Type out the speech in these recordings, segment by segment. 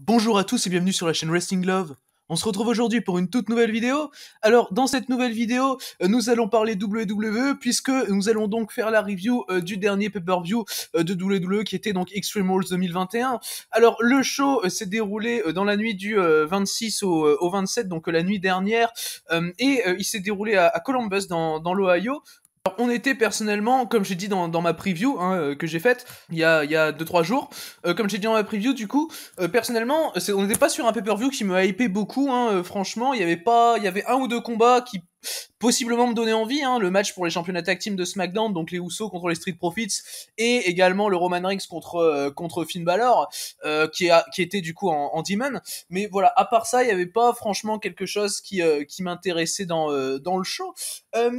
Bonjour à tous et bienvenue sur la chaîne Wrestling Love. On se retrouve aujourd'hui pour une toute nouvelle vidéo. Alors dans cette nouvelle vidéo, nous allons parler WWE puisque nous allons donc faire la review du dernier pay-per-view de WWE qui était donc Extreme Rules 2021. Alors le show s'est déroulé dans la nuit du 26 au 27, donc la nuit dernière, et il s'est déroulé à Columbus dans l'Ohio. Alors, on était personnellement, comme j'ai dit dans ma preview que j'ai faite il y a 2-3 jours, comme j'ai dit dans ma preview du coup, personnellement, on n'était pas sur un pay-per-view qui me hypait beaucoup, franchement, il y avait un ou deux combats qui possiblement me donnaient envie, le match pour les championnats tag team de SmackDown, donc les Usos contre les Street Profits, et également le Roman Reigns contre Finn Balor, qui était du coup en Demon. Mais voilà, à part ça, il y avait pas franchement quelque chose qui m'intéressait dans le show.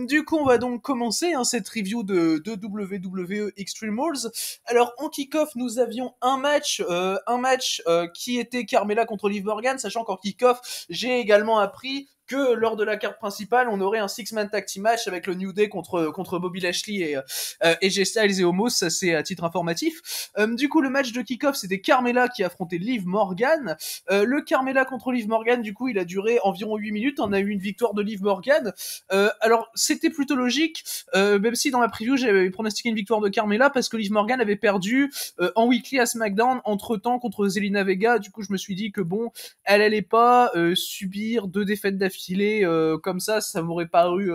Du coup, on va donc commencer cette review de WWE Extreme Rules. Alors, en kick-off, nous avions un match qui était Carmella contre Liv Morgan, sachant qu'en kick-off, j'ai également appris que lors de la carte principale, on aurait un six-man tag team match avec le New Day contre Bobby Lashley et AJ Styles et Omos, ça c'est à titre informatif. Du coup, le match de kick-off, c'était Carmella qui affrontait Liv Morgan. Le Carmella contre Liv Morgan, du coup, il a duré environ 8 minutes. On a eu une victoire de Liv Morgan. Alors, c'était plutôt logique, même si dans la preview, j'avais pronostiqué une victoire de Carmella parce que Liv Morgan avait perdu en weekly à SmackDown entre-temps contre Zelina Vega. Du coup, je me suis dit que bon, elle allait pas subir 2 défaites d'affilée comme ça m'aurait paru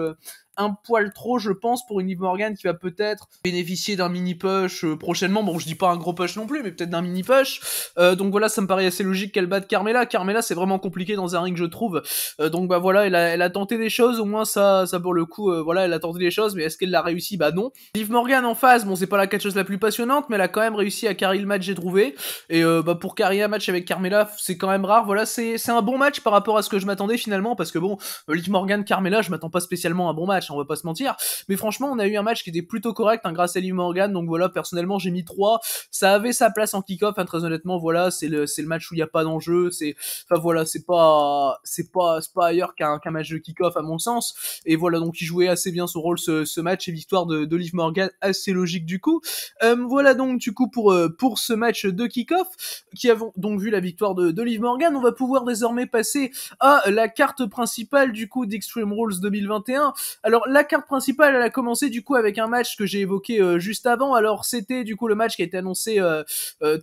un poil trop, je pense, pour une Liv Morgan qui va peut-être bénéficier d'un mini push prochainement. Bon, je dis pas un gros push non plus, mais peut-être d'un mini push. Donc voilà, ça me paraît assez logique qu'elle batte Carmella. Carmella, c'est vraiment compliqué dans un ring, je trouve. Donc bah voilà, elle a tenté des choses, au moins ça pour le coup, voilà, elle a tenté des choses, mais est-ce qu'elle l'a réussi? Bah non. Liv Morgan en face, bon, c'est pas la catcheuse la plus passionnante, mais elle a quand même réussi à carry le match, j'ai trouvé. Et bah pour carry un match avec Carmella, c'est quand même rare. Voilà, c'est un bon match par rapport à ce que je m'attendais finalement, parce que bon, Liv Morgan, Carmella, je m'attends pas spécialement à un bon match, on va pas se mentir. Mais franchement, on a eu un match qui était plutôt correct, grâce à Liv Morgan. Donc voilà, personnellement, j'ai mis 3. Ça avait sa place en kick-off, très honnêtement. Voilà, c'est le match où il y a pas d'enjeu. Enfin voilà, c'est pas ailleurs qu'un match de kick-off à mon sens. Et voilà, donc il jouait assez bien son rôle ce match, et victoire de Liv Morgan, assez logique du coup. Voilà donc du coup pour ce match de kick-off, qui avons donc vu la victoire de Liv Morgan. On va pouvoir désormais passer à la carte principale du coup d'Extreme Rules 2021. Alors la carte principale, elle a commencé du coup avec un match que j'ai évoqué juste avant. Alors c'était du coup le match qui a été annoncé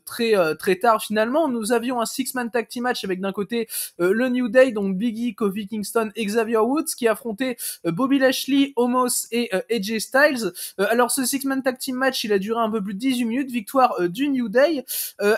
très tard finalement. Nous avions un six-man tag team match avec d'un côté le New Day, donc Big E, Kofi Kingston et Xavier Woods, qui affrontait Bobby Lashley, Omos et AJ Styles. Alors ce six-man tag team match, il a duré un peu plus de 18 minutes, victoire du New Day.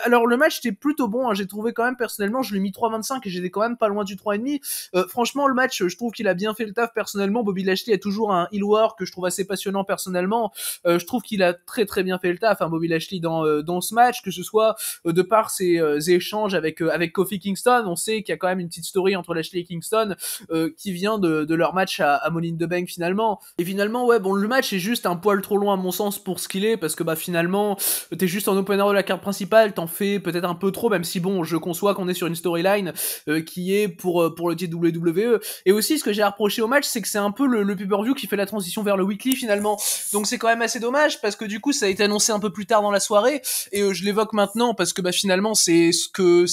Alors le match était plutôt bon, j'ai trouvé quand même personnellement, je lui ai mis 3,25 et j'étais quand même pas loin du 3,5. Franchement le match, je trouve qu'il a bien fait le taf personnellement. Bobby Lashley a toujours un heel work que je trouve assez passionnant personnellement. Je trouve qu'il a très très bien fait le taf, Bobby Lashley dans ce match, que ce soit de par ses échanges avec Kofi Kingston. On sait qu'il y a quand même une petite story entre Lashley et Kingston qui vient de leur match à Money in the Bank finalement. Et finalement ouais, bon, le match est juste un poil trop loin à mon sens pour ce qu'il est, parce que bah finalement t'es juste en opener de la carte principale, t'en fais peut-être un peu trop, même si bon, je conçois qu'on est sur une storyline qui est pour le titre WWE. Et aussi ce que j'ai à reprocher au match, c'est que c'est un peu le pay-per-view qui fait la transition vers le weekly finalement. Donc c'est quand même assez dommage, parce que du coup ça a été annoncé un peu plus tard dans la soirée, et je l'évoque maintenant parce que bah finalement c'est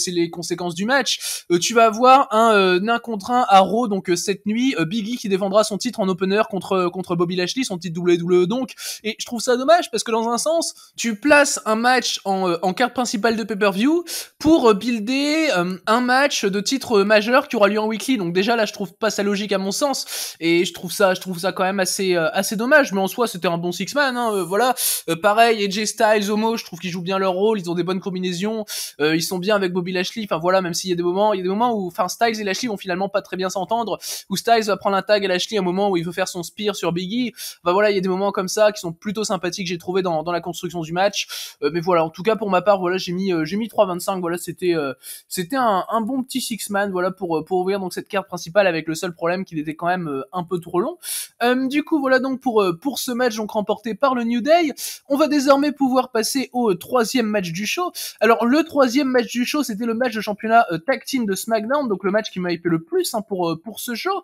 les conséquences du match. Tu vas avoir un contre un à Raw, donc cette nuit, Big E qui défendra son titre en opener contre Bobby Lashley, son titre WWE donc. Et je trouve ça dommage, parce que dans un sens, tu places un match en carte principale de pay-per-view pour builder un match de titre majeur qui aura lieu en weekly. Donc déjà là, je trouve pas ça logique à mon sens, et je trouve ça quand même assez dommage. Mais en soi, c'était un bon six-man, voilà. Pareil, AJ Styles, Homo, je trouve qu'ils jouent bien leur rôle, ils ont des bonnes combinaisons, ils sont bien avec Bobby Lashley. Enfin voilà, même s'il y a des moments où, enfin, Styles et Lashley vont finalement pas très bien s'entendre, où Styles va prendre un tag à Lashley à un moment où il veut faire son spear sur Big E. Enfin voilà, il y a des moments comme ça qui sont plutôt sympathiques, j'ai trouvé dans la construction du match. Mais voilà, en tout cas pour ma part, voilà, j'ai mis 3,25. Voilà, c'était un bon petit six-man, voilà, pour ouvrir donc cette carte principale, avec le seul problème qu'il était quand même un peu trop long. Du coup, voilà donc pour ce match donc remporté par le New Day. On va désormais pouvoir passer au troisième match du show. Alors le troisième match du show, c'était le match de championnat tag team de SmackDown, donc le match qui m'a hypé le plus pour ce show.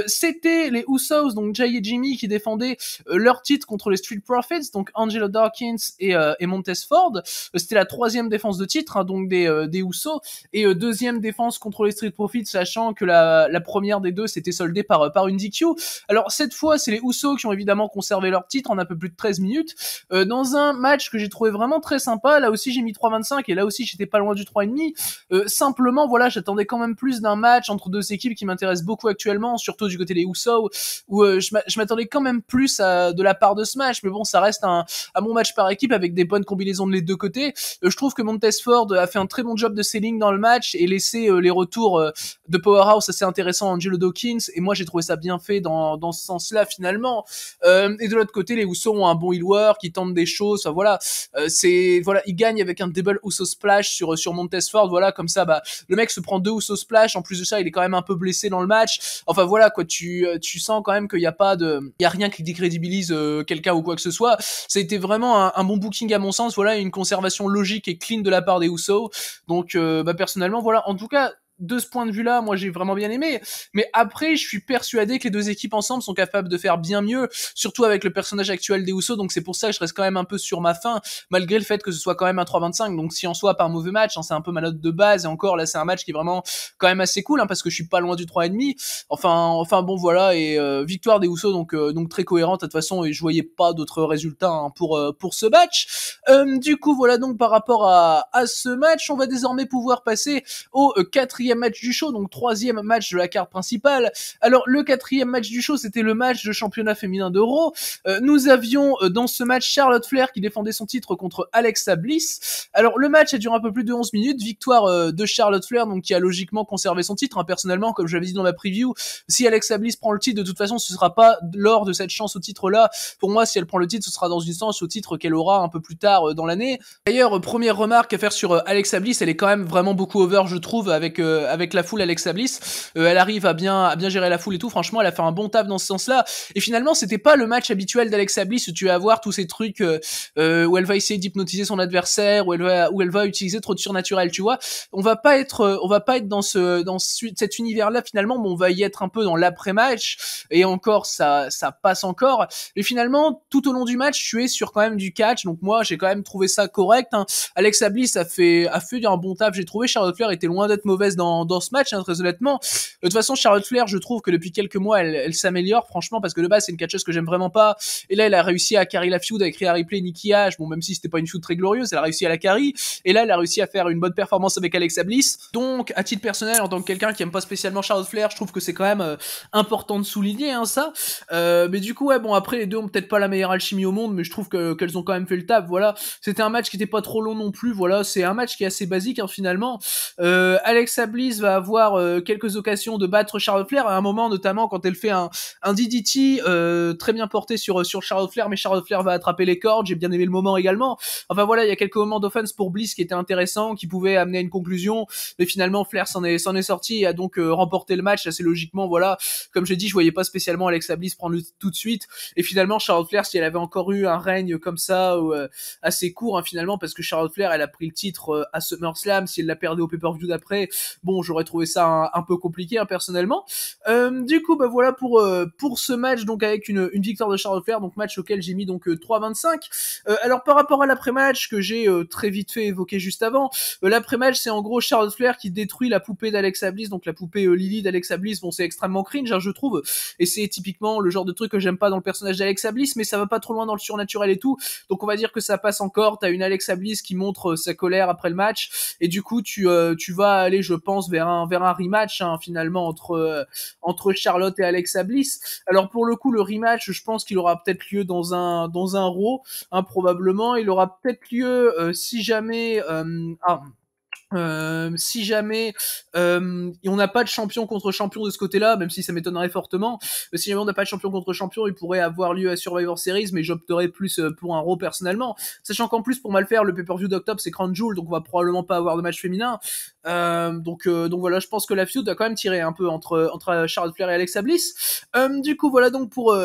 C'était les Usos, donc Jay et Jimmy, qui défendaient leur titre contre les Street Profits, donc Angelo Dawkins et Montez Ford. C'était la troisième défense de titre, hein, donc des Usos, et deuxième défense contre les Street Profits, sachant que la première des deux s'était soldée par une DQ. Alors cette fois, c'est les Usos qui ont évidemment conservé leur titre en un peu plus de 13 minutes, dans un match que j'ai trouvé vraiment très sympa. Là aussi j'ai mis 3,25 et là aussi j'étais pas loin du 3,5. Simplement voilà, j'attendais quand même plus d'un match entre deux équipes qui m'intéressent beaucoup actuellement, surtout du côté des Usos, où je m'attendais quand même plus de la part de ce match, mais bon, ça reste un bon match par équipe avec des bonnes combinaisons de les deux côtés. Je trouve que Montez Ford a fait un très bon job de selling dans le match et laissé les retours de Powerhouse assez intéressants à Angelo Dawkins, et moi j'ai trouvé ça bien fait dans ce sens-là finalement. Et de l'autre côté, les Usos ont un bon heel work, ils tentent des choses, enfin, voilà, ils gagnent avec un double Uso splash sur Montez Ford, voilà, comme ça le mec se prend deux Uso splash, en plus de ça il est quand même un peu blessé dans le match, enfin voilà quoi, tu sens quand même qu'il y a rien qui décrédibilise quelqu'un ou quoi que ce soit. Ça a été vraiment un bon booking à mon sens, voilà, une conservation logique et clean de la part des Usos, donc personnellement voilà, en tout cas de ce point de vue-là, moi j'ai vraiment bien aimé. Mais après, je suis persuadé que les deux équipes ensemble sont capables de faire bien mieux, surtout avec le personnage actuel des Usos. Donc c'est pour ça que je reste quand même un peu sur ma faim, malgré le fait que ce soit quand même un 3,25. Donc si en soi pas un mauvais match, hein, c'est un peu ma note de base. Et encore là, c'est un match qui est vraiment quand même assez cool, hein, parce que je suis pas loin du 3,5. Enfin bon voilà, et victoire des Usos, donc très cohérente de toute façon. Et je voyais pas d'autres résultats, hein, pour ce match. Du coup voilà, donc par rapport à ce match, on va désormais pouvoir passer au quatrième match du show, donc troisième match de la carte principale. Alors le quatrième match du show, c'était le match de championnat féminin de Raw. Nous avions dans ce match Charlotte Flair qui défendait son titre contre Alexa Bliss. Alors le match a duré un peu plus de 11 minutes, victoire de Charlotte Flair, donc qui a logiquement conservé son titre, hein. Personnellement, comme je l'avais dit dans ma preview, si Alexa Bliss prend le titre, de toute façon ce sera pas lors de cette chance au titre là. Pour moi, si elle prend le titre, ce sera dans une chance au titre qu'elle aura un peu plus tard dans l'année. D'ailleurs, première remarque à faire sur Alexa Bliss, elle est quand même vraiment beaucoup over, je trouve, avec la foule. Alexa Bliss, elle arrive à bien gérer la foule et tout. Franchement, elle a fait un bon taf dans ce sens-là. Et finalement, c'était pas le match habituel d'Alexa Bliss où tu vas avoir tous ces trucs où elle va essayer d'hypnotiser son adversaire, où elle va utiliser trop de surnaturel, tu vois. On va pas être dans cet univers-là finalement, mais on va y être un peu dans l'après-match. Et encore, ça passe encore. Et finalement, tout au long du match, tu es sur quand même du catch. Donc moi, j'ai quand même trouvé ça correct, hein. Alexa Bliss a fait un bon taf, j'ai trouvé. Charlotte Flair était loin d'être mauvaise dans ce match, hein, très honnêtement. De toute façon, Charlotte Flair, je trouve que depuis quelques mois, elle s'améliore, franchement, parce que de base, c'est une catcheuse que j'aime vraiment pas. Et là, elle a réussi à carry la feud avec Rhea Ripley et Nikki Ash. Bon, même si c'était pas une feud très glorieuse, elle a réussi à la carry. Et là, elle a réussi à faire une bonne performance avec Alexa Bliss. Donc, à titre personnel, en tant que quelqu'un qui aime pas spécialement Charlotte Flair, je trouve que c'est quand même important de souligner, hein, ça. Mais du coup, ouais, bon, après, les deux ont peut-être pas la meilleure alchimie au monde, mais je trouve qu'elles ont quand même fait le taf, voilà. C'était un match qui était pas trop long non plus, voilà. C'est un match qui est assez basique, hein, finalement. Alexa Bliss va avoir quelques occasions de battre Charlotte Flair à un moment, notamment quand elle fait un DDT très bien porté sur Charlotte Flair, mais Charlotte Flair va attraper les cordes. J'ai bien aimé le moment également. Enfin voilà, il y a quelques moments d'offense pour Bliss qui étaient intéressants, qui pouvaient amener à une conclusion, mais finalement Flair s'en est sorti et a donc remporté le match assez logiquement. Voilà, comme j'ai dit, je voyais pas spécialement Alexa Bliss prendre le tout de suite, et finalement Charlotte Flair, si elle avait encore eu un règne comme ça assez court, hein, finalement, parce que Charlotte Flair, elle a pris le titre à SummerSlam, si elle l'a perdu au pay-per-view d'après, bon, j'aurais trouvé ça un peu compliqué, hein, personnellement. Du coup, voilà pour ce match, donc avec une victoire de Charlotte Flair, donc match auquel j'ai mis donc 3,25. Alors par rapport à l'après-match que j'ai très vite fait évoquer juste avant, l'après-match, c'est en gros Charlotte Flair qui détruit la poupée d'Alexa Bliss, donc la poupée Lily d'Alexa Bliss. Bon, c'est extrêmement cringe, hein, je trouve, et c'est typiquement le genre de truc que j'aime pas dans le personnage d'Alexa Bliss, mais ça va pas trop loin dans le surnaturel et tout, donc on va dire que ça passe encore. T'as une Alexa Bliss qui montre sa colère après le match, et du coup tu vas aller, je pense, vers un rematch, hein, finalement, entre Charlotte et Alexa Bliss. Alors pour le coup, le rematch, je pense qu'il aura peut-être lieu dans un Raw, hein, probablement. Il aura peut-être lieu si jamais Si jamais on n'a pas de champion contre champion de ce côté-là, même si ça m'étonnerait fortement, si jamais on n'a pas de champion contre champion, il pourrait avoir lieu à Survivor Series, mais j'opterais plus pour un Raw personnellement, sachant qu'en plus pour mal faire, le pay-per-view d'octobre c'est Crown Jewel, donc on va probablement pas avoir de match féminin. Donc voilà, je pense que la feud a quand même tiré un peu entre Charlotte Flair et Alexa Bliss. Du coup voilà donc pour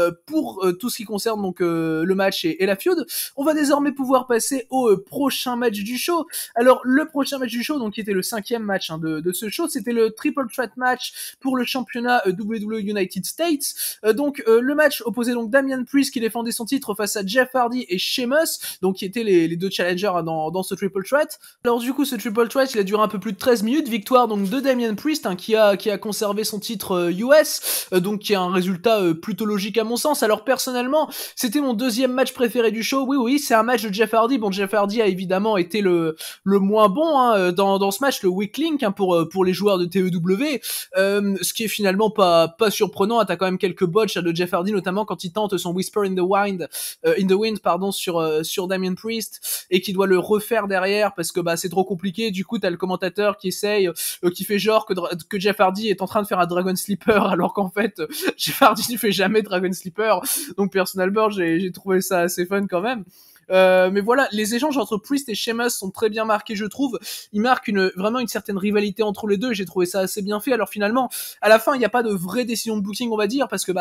tout ce qui concerne donc le match et la feud, on va désormais pouvoir passer au prochain match du show. Alors le prochain match du show, donc qui était le 5e match de ce show, c'était le Triple Threat match pour le championnat WWE United States. Donc le match opposait donc Damian Priest qui défendait son titre face à Jeff Hardy et Sheamus, donc qui étaient les deux challengers dans ce Triple Threat. Alors du coup ce Triple Threat il a duré un peu plus de 13 minutes, victoire donc de Damian Priest qui a conservé son titre US, donc qui est un résultat plutôt logique à mon sens. Alors personnellement c'était mon deuxième match préféré du show. Oui c'est un match de Jeff Hardy. Bon, Jeff Hardy a évidemment été le moins bon dans ce match, le weak link pour les joueurs de TEW, ce qui est finalement pas surprenant. T'as quand même quelques botches de Jeff Hardy, notamment quand il tente son Whisper in the Wind pardon sur Damian Priest et qui doit le refaire derrière parce que c'est trop compliqué. Du coup t'as le commentateur qui essaye qui fait genre que Jeff Hardy est en train de faire un Dragon Sleeper alors qu'en fait Jeff Hardy ne fait jamais Dragon Sleeper. Donc personnellement j'ai trouvé ça assez fun quand même. Mais voilà, les échanges entre Priest et Sheamus sont très bien marqués, je trouve. Ils marquent vraiment une certaine rivalité entre les deux. J'ai trouvé ça assez bien fait. Alors finalement, à la fin, il n'y a pas de vraie décision de booking, on va dire, parce que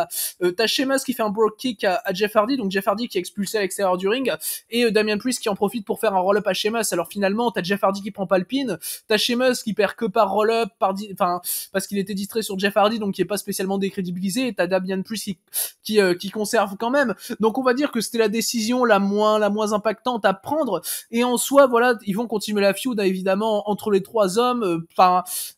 t'as Sheamus qui fait un brogue kick à Jeff Hardy, donc Jeff Hardy qui est expulsé à l'extérieur du ring, et Damian Priest qui en profite pour faire un roll-up à Sheamus. Alors finalement, t'as Jeff Hardy qui prend pas le pin, t'as Sheamus qui perd que par roll-up, parce qu'il était distrait sur Jeff Hardy, donc qui est pas spécialement décrédibilisé, et t'as Damian Priest qui conserve quand même. Donc on va dire que c'était la décision la moins impactante à prendre, et en soi voilà, ils vont continuer la feud évidemment entre les trois hommes.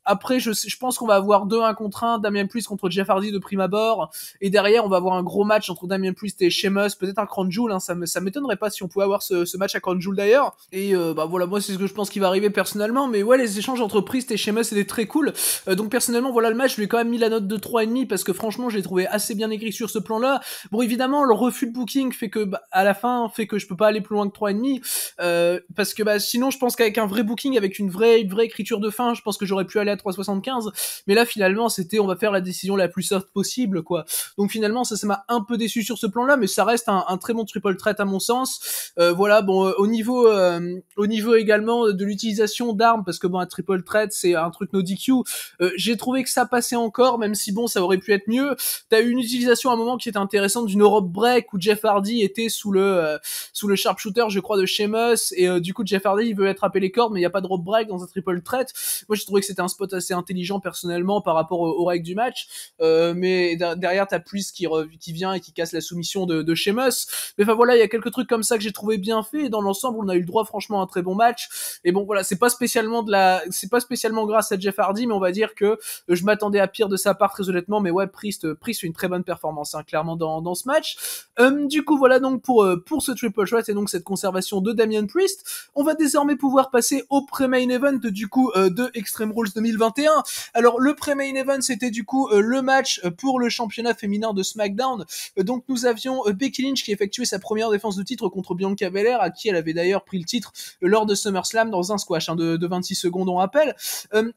Après je pense qu'on va avoir 2-1 contre 1, Damian Priest contre Jeff Hardy de prime abord, et derrière on va avoir un gros match entre Damian Priest et Sheamus, peut-être un Crown Jewel, ça m'étonnerait pas si on pouvait avoir ce match à Crown Jewel d'ailleurs. Et voilà, moi c'est ce que je pense qui va arriver personnellement, mais ouais, les échanges entre Priest et Sheamus c'était très cool. Donc personnellement voilà, le match je lui ai quand même mis la note de 3,5 parce que franchement je l'ai trouvé assez bien écrit sur ce plan là. Bon évidemment le refus de booking fait que à la fin fait que je peux pas aller plus loin que 3,5, parce que sinon je pense qu'avec un vrai booking, avec une vraie écriture de fin, je pense que j'aurais pu aller à 3,75, mais là finalement c'était on va faire la décision la plus soft possible quoi. Donc finalement ça m'a un peu déçu sur ce plan là, mais ça reste un très bon triple threat à mon sens. Voilà, bon au niveau également de l'utilisation d'armes, parce que bon un triple threat c'est un truc no DQ, j'ai trouvé que ça passait encore, même si bon ça aurait pu être mieux. T'as eu une utilisation à un moment qui était intéressante d'une Europe break où Jeff Hardy était sous le sharpshooter je crois de Sheamus, et du coup Jeff Hardy il veut attraper les cordes mais il y a pas de rope break dans un triple threat. Moi j'ai trouvé que c'était un spot assez intelligent personnellement par rapport aux règles du match, mais derrière t'as Priest qui vient et qui casse la soumission de Sheamus. Mais enfin voilà, il y a quelques trucs comme ça que j'ai trouvé bien fait, et dans l'ensemble on a eu le droit franchement à un très bon match. Et bon voilà, c'est pas spécialement grâce à Jeff Hardy, mais on va dire que je m'attendais à pire de sa part très honnêtement. Mais ouais, Priest fait une très bonne performance clairement dans ce match. Du coup voilà donc pour ce triple threat et donc cette conservation de Damian Priest, on va désormais pouvoir passer au pré-main event du coup de Extreme Rules 2021. Alors le pré-main event c'était du coup le match pour le championnat féminin de SmackDown. Donc nous avions Becky Lynch qui effectuait sa première défense de titre contre Bianca Belair, à qui elle avait d'ailleurs pris le titre lors de SummerSlam dans un squash de 26 secondes on rappelle.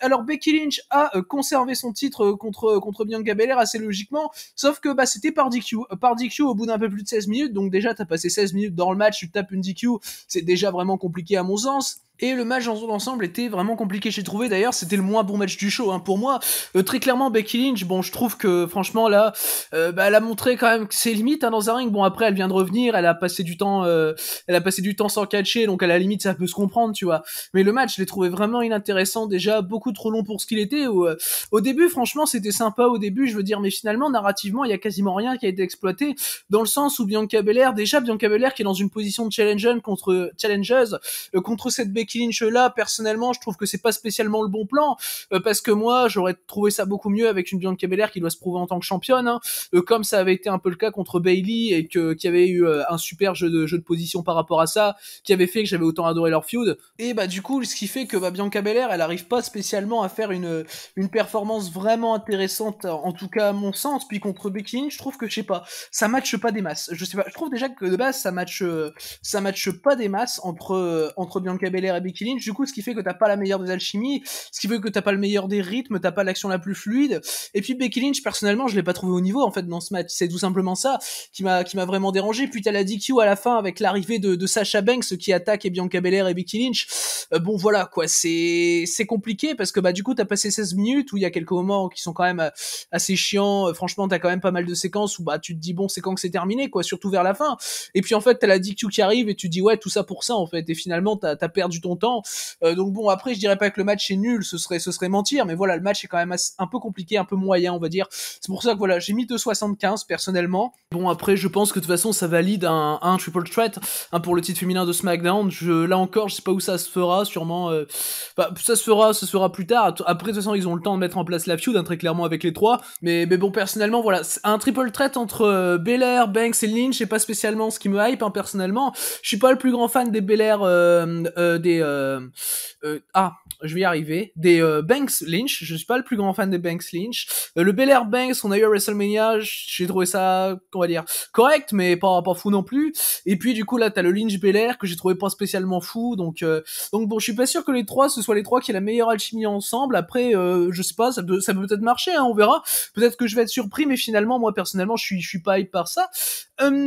Alors Becky Lynch a conservé son titre contre Bianca Belair assez logiquement, sauf que c'était par DQ au bout d'un peu plus de 16 minutes. Donc déjà t'as passé 16 minutes dans le match, tu tapes une DQ, c'est déjà vraiment compliqué à mon sens. Et le match dans son ensemble était vraiment compliqué, j'ai trouvé. D'ailleurs, c'était le moins bon match du show pour moi. Très clairement, Becky Lynch, bon, je trouve que franchement là, elle a montré quand même ses limites dans un ring. Bon, après, elle vient de revenir, elle a passé du temps sans catcher, donc à la limite, ça peut se comprendre, tu vois. Mais le match, je l'ai trouvé vraiment inintéressant, déjà beaucoup trop long pour ce qu'il était. Au début, franchement, c'était sympa au début, je veux dire, mais finalement, narrativement, il y a quasiment rien qui a été exploité, dans le sens où Bianca Belair qui est dans une position de challengeuse contre cette Becky Lynch là, personnellement je trouve que c'est pas spécialement le bon plan, parce que moi j'aurais trouvé ça beaucoup mieux avec une Bianca Belair qui doit se prouver en tant que championne, comme ça avait été un peu le cas contre Bayley, et qui avait eu un super jeu de position par rapport à ça, qui avait fait que j'avais autant adoré leur feud. Et du coup ce qui fait que Bianca Belair elle arrive pas spécialement à faire une performance vraiment intéressante, en tout cas à mon sens. Puis contre Becky Lynch, je trouve que je sais pas, ça matche pas des masses. Je sais pas, je trouve déjà que de base ça matche pas des masses entre Bianca Belair et Becky Lynch, du coup, ce qui fait que t'as pas la meilleure des alchimies, ce qui fait que t'as pas le meilleur des rythmes, t'as pas l'action la plus fluide. Et puis Becky Lynch, personnellement, je l'ai pas trouvé au niveau en fait dans ce match. C'est tout simplement ça qui m'a vraiment dérangé. Puis t'as la DQ à la fin avec l'arrivée de Sasha Banks qui attaque et Bianca Belair et Becky Lynch. Bon voilà quoi, c'est compliqué parce que bah du coup t'as passé 16 minutes où il y a quelques moments qui sont quand même assez chiants. Franchement, t'as quand même pas mal de séquences où bah tu te dis bon, c'est quand que c'est terminé quoi, surtout vers la fin. Et puis en fait t'as la DQ qui arrive et tu te dis ouais, tout ça pour ça en fait. Et finalement t'as perdu ton temps. Donc bon, après je dirais pas que le match est nul, ce serait mentir, mais voilà, le match est quand même un peu compliqué, un peu moyen on va dire. C'est pour ça que voilà, j'ai mis 2,75 personnellement. Bon après je pense que de toute façon ça valide un triple threat pour le titre féminin de SmackDown. Là encore je sais pas où ça se fera, sûrement ça se fera plus tard. Après de toute façon ils ont le temps de mettre en place la feud très clairement avec les trois, mais bon personnellement voilà, un triple threat entre Belair, Banks et Lynch, c'est pas spécialement ce qui me hype personnellement. Je suis pas le plus grand fan des Belair je vais y arriver, des Banks Lynch, je suis pas le plus grand fan des Banks Lynch. Le Belair Banks on a eu à WrestleMania, j'ai trouvé ça, on va dire, correct, mais pas fou non plus. Et puis du coup là t'as le Lynch Belair que j'ai trouvé pas spécialement fou, donc bon, je suis pas sûr que les trois ce soit les trois qui aient la meilleure alchimie ensemble. Après je sais pas, ça peut peut-être marcher, on verra. Peut-être que je vais être surpris, mais finalement moi personnellement je suis pas hype par ça.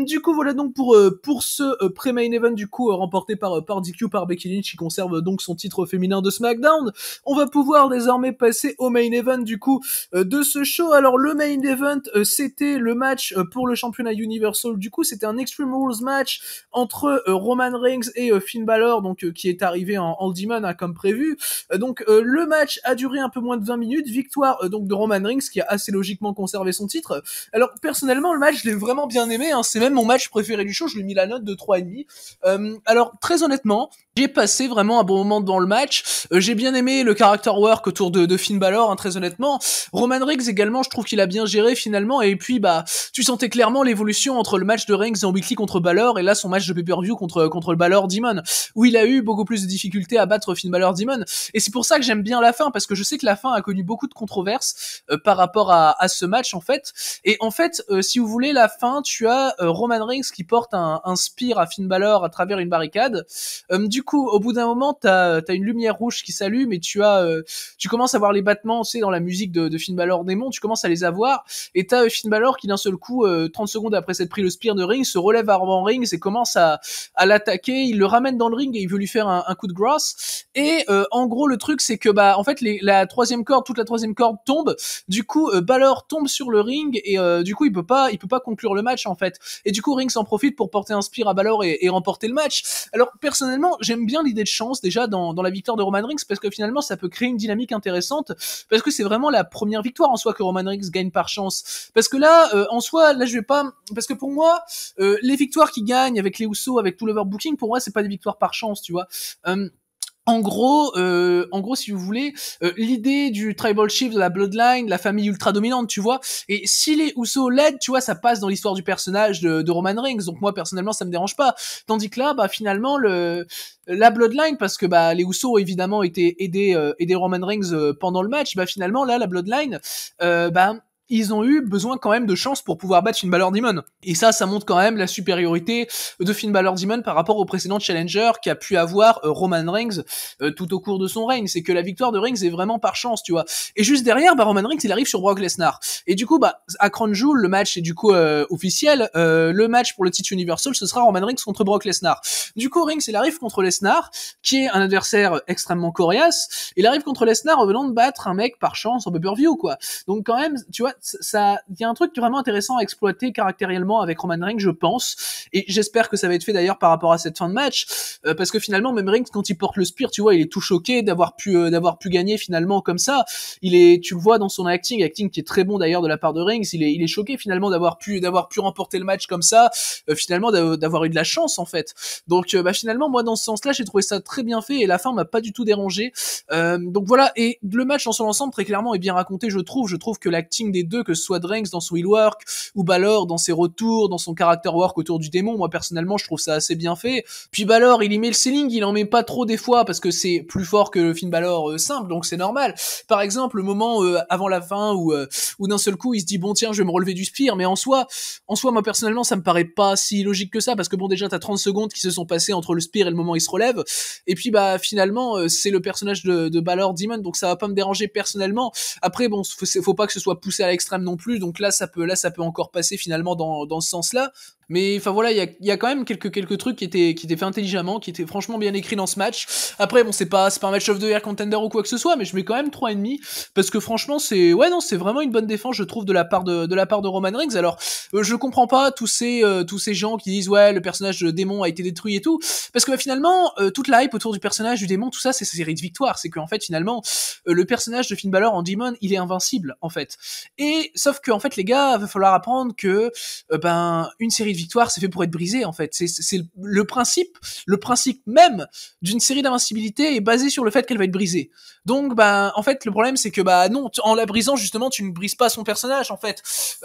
Du coup voilà donc pour ce pré-main event du coup remporté par DQ par Becky Lynch qui conserve donc son titre féminin de SmackDown. On va pouvoir désormais passer au main event du coup de ce show. Alors le main event c'était le match pour le championnat Universal. Du coup c'était un Extreme Rules match entre Roman Reigns et Finn Balor, donc qui est arrivé en All Demon comme prévu. Donc le match a duré un peu moins de 20 minutes, victoire donc de Roman Reigns qui a assez logiquement conservé son titre. Alors personnellement le match je l'ai vraiment bien aimé, c'est même mon match préféré du show, je lui ai mis la note de 3,5. Alors très honnêtement, j'ai passé vraiment un bon moment dans le match. J'ai bien aimé le character work autour de Finn Balor, très honnêtement. Roman Reigns également, je trouve qu'il a bien géré finalement. Et puis bah, tu sentais clairement l'évolution entre le match de Reigns en weekly contre Balor et là son match de pay-per-view contre le Balor Demon, où il a eu beaucoup plus de difficultés à battre Finn Balor Demon. Et c'est pour ça que j'aime bien la fin, parce que je sais que la fin a connu beaucoup de controverses par rapport à ce match en fait. Et en fait, si vous voulez, la fin, tu as Roman Reigns qui porte un spear à Finn Balor à travers une barricade. Du coup, au bout d'un moment, t'as une lumière rouge qui s'allume et tu commences à voir les battements, tu sais, dans la musique de Finn Balor démon, tu commences à les avoir, et t'as Finn Balor qui d'un seul coup, 30 secondes après s'être pris le spear de Reigns, se relève à Roman Reigns et commence à l'attaquer. Il le ramène dans le ring et il veut lui faire un coup de grâce. Et en gros, le truc, c'est que bah, en fait, toute la troisième corde tombe. Du coup, Balor tombe sur le ring et du coup, il peut pas conclure le match en fait. Et du coup, Reigns en profite pour porter un spear à Balor et remporter le match. Alors personnellement, j'aime bien l'idée de chance déjà dans la victoire de Roman Reigns, parce que finalement ça peut créer une dynamique intéressante, parce que c'est vraiment la première victoire en soi que Roman Reigns gagne par chance. Parce que là en soi, là je vais pas, parce que pour moi les victoires qu'il gagne avec les Usos, avec tout l'overbooking, pour moi c'est pas des victoires par chance, tu vois. En gros, si vous voulez, l'idée du tribal chief de la bloodline, la famille ultra dominante, tu vois. Et si les Usos l'aident, tu vois, ça passe dans l'histoire du personnage de Roman Reigns. Donc moi personnellement, ça me dérange pas. Tandis que là, bah finalement la bloodline, parce que bah les Usos évidemment étaient aider Roman Reigns pendant le match. Bah finalement là, la bloodline, ils ont eu besoin quand même de chance pour pouvoir battre Finn Balor Demon. Et ça montre quand même la supériorité de Finn Balor Demon par rapport au précédent challenger qu'a pu avoir Roman Reigns tout au cours de son règne. C'est que la victoire de Reigns est vraiment par chance, tu vois. Et juste derrière, bah Roman Reigns il arrive sur Brock Lesnar. Et du coup, bah à Crown Jewel, le match est du coup officiel. Le match pour le titre Universal, ce sera Roman Reigns contre Brock Lesnar. Du coup, Reigns il arrive contre Lesnar, qui est un adversaire extrêmement coriace. Il arrive contre Lesnar en venant de battre un mec par chance en pay-per-view, quoi. Donc quand même, tu vois, il y a un truc vraiment intéressant à exploiter caractériellement avec Roman Reigns, je pense, et j'espère que ça va être fait d'ailleurs par rapport à cette fin de match, parce que finalement même Reigns quand il porte le spear, tu vois, il est tout choqué d'avoir pu gagner finalement comme ça. Tu le vois dans son acting qui est très bon d'ailleurs de la part de Reigns. Il est choqué finalement d'avoir pu remporter le match comme ça, finalement d'avoir eu de la chance en fait. Donc finalement moi dans ce sens-là j'ai trouvé ça très bien fait et la fin m'a pas du tout dérangé. Donc voilà, et le match dans son ensemble très clairement est bien raconté, je trouve que l'acting des deux, que ce soit Dranks dans son heal work, ou Balor dans ses retours, dans son character work autour du démon. Moi personnellement je trouve ça assez bien fait. Puis Balor il y met le ceiling, il en met pas trop des fois parce que c'est plus fort que le Finn Balor simple, donc c'est normal. Par exemple le moment avant la fin où d'un seul coup il se dit bon tiens je vais me relever du spear, mais en soi moi personnellement ça me paraît pas si logique que ça, parce que bon déjà t'as 30 secondes qui se sont passées entre le spear et le moment où il se relève, et puis bah finalement c'est le personnage de Balor Demon, donc ça va pas me déranger personnellement. Après bon faut pas que ce soit poussé à l'extrême non plus, donc là ça peut encore passer finalement dans ce sens-là. Mais enfin voilà, il y a quand même quelques trucs qui étaient faits intelligemment, qui étaient franchement bien écrits dans ce match. Après bon c'est pas un match of the year contender ou quoi que ce soit, mais je mets quand même 3,5 parce que franchement c'est vraiment une bonne défense je trouve de la part de Roman Reigns. Alors je comprends pas tous ces gens qui disent ouais le personnage de démon a été détruit et tout, parce que finalement toute la hype autour du personnage du démon, tout ça c'est sa série de victoires, c'est qu'en fait finalement le personnage de Finn Balor en Demon il est invincible en fait. Et sauf que en fait les gars va falloir apprendre que une série de victoires c'est fait pour être brisé en fait. C'est le principe même d'une série d'invincibilité est basé sur le fait qu'elle va être brisée. Donc en fait le problème c'est que non, en la brisant justement tu ne brises pas son personnage en fait.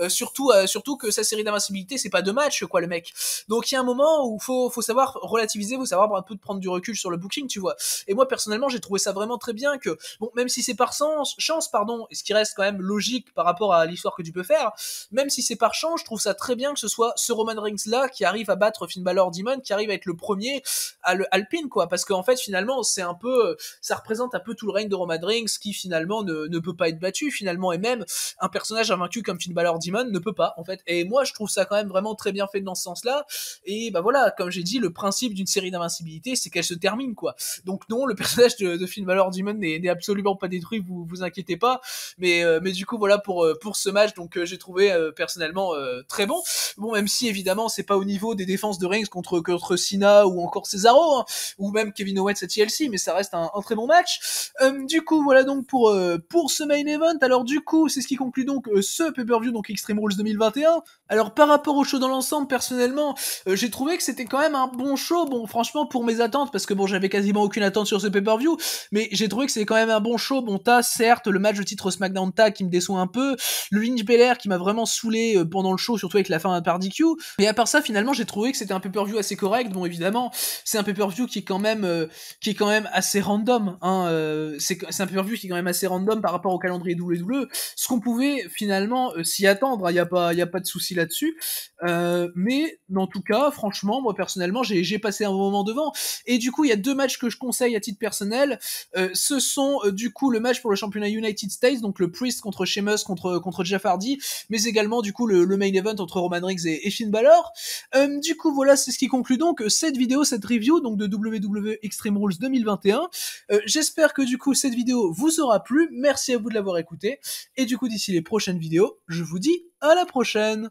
Surtout que sa série d'invincibilité c'est pas deux matchs quoi le mec. Donc il y a un moment où faut savoir relativiser, faut savoir un peu prendre du recul sur le booking, tu vois. Et moi personnellement j'ai trouvé ça vraiment très bien que bon même si c'est par chance pardon, et ce qui reste quand même logique par rapport à l'histoire que tu peux faire, même si c'est par chance, je trouve ça très bien que ce soit ce Roman Reigns là qui arrive à battre Finn Balor Demon, qui arrive à être le premier à le pin quoi, parce qu'en fait finalement c'est un peu ça représente un peu tout le règne de Roman Reigns qui finalement ne peut pas être battu finalement, et même un personnage invaincu comme Finn Balor Demon ne peut pas en fait. Et moi je trouve ça quand même vraiment très bien fait dans ce sens là. Et voilà, comme j'ai dit, le principe d'une série d'invincibilité c'est qu'elle se termine quoi. Donc non, le personnage de Finn Balor Demon n'est absolument pas détruit, vous inquiétez pas. Mais du coup voilà pour ce match, donc j'ai trouvé personnellement très bon. Bon même si évidemment c'est pas au niveau des défenses de Reigns contre Cena ou encore Cesaro, hein, ou même Kevin Owens à TLC, mais ça reste un très bon match. Du coup voilà donc pour ce main event. Alors du coup c'est ce qui conclut donc ce pay-per-view, donc Extreme Rules 2021. Alors par rapport au show dans l'ensemble, personnellement j'ai trouvé que c'était quand même un bon show. Bon franchement pour mes attentes, parce que bon j'avais quasiment aucune attente sur ce pay-per-view, mais j'ai trouvé que c'était quand même un bon show. Bon t'as certes le match de titre SmackDown Tag qui me déçoit un peu, le Lynch Belair qui m'a vraiment saoulé pendant le show, surtout avec la fin par DQ. Mais à part ça finalement j'ai trouvé que c'était un pay-per-view assez correct. Bon évidemment c'est un pay-per-view qui est quand même assez random, hein. C'est un pay-per-view qui est quand même assez random par rapport au calendrier WWE, ce qu'on pouvait finalement s'y attendre, il y a pas de souci là-dessus. Mais en tout cas franchement moi personnellement j'ai passé un bon moment devant. Et du coup il y a deux matchs que je conseille à titre personnel. Ce sont du coup le match pour le championnat United States, donc le Priest contre Sheamus contre Jeff Hardy, mais également du coup le main event entre Roman Reigns et Finn Balor. Du coup voilà, c'est ce qui conclut donc cette vidéo, cette review donc de WWE Extreme Rules 2021. J'espère que du coup cette vidéo vous aura plu, merci à vous de l'avoir écouté, et du coup d'ici les prochaines vidéos je vous dis à la prochaine.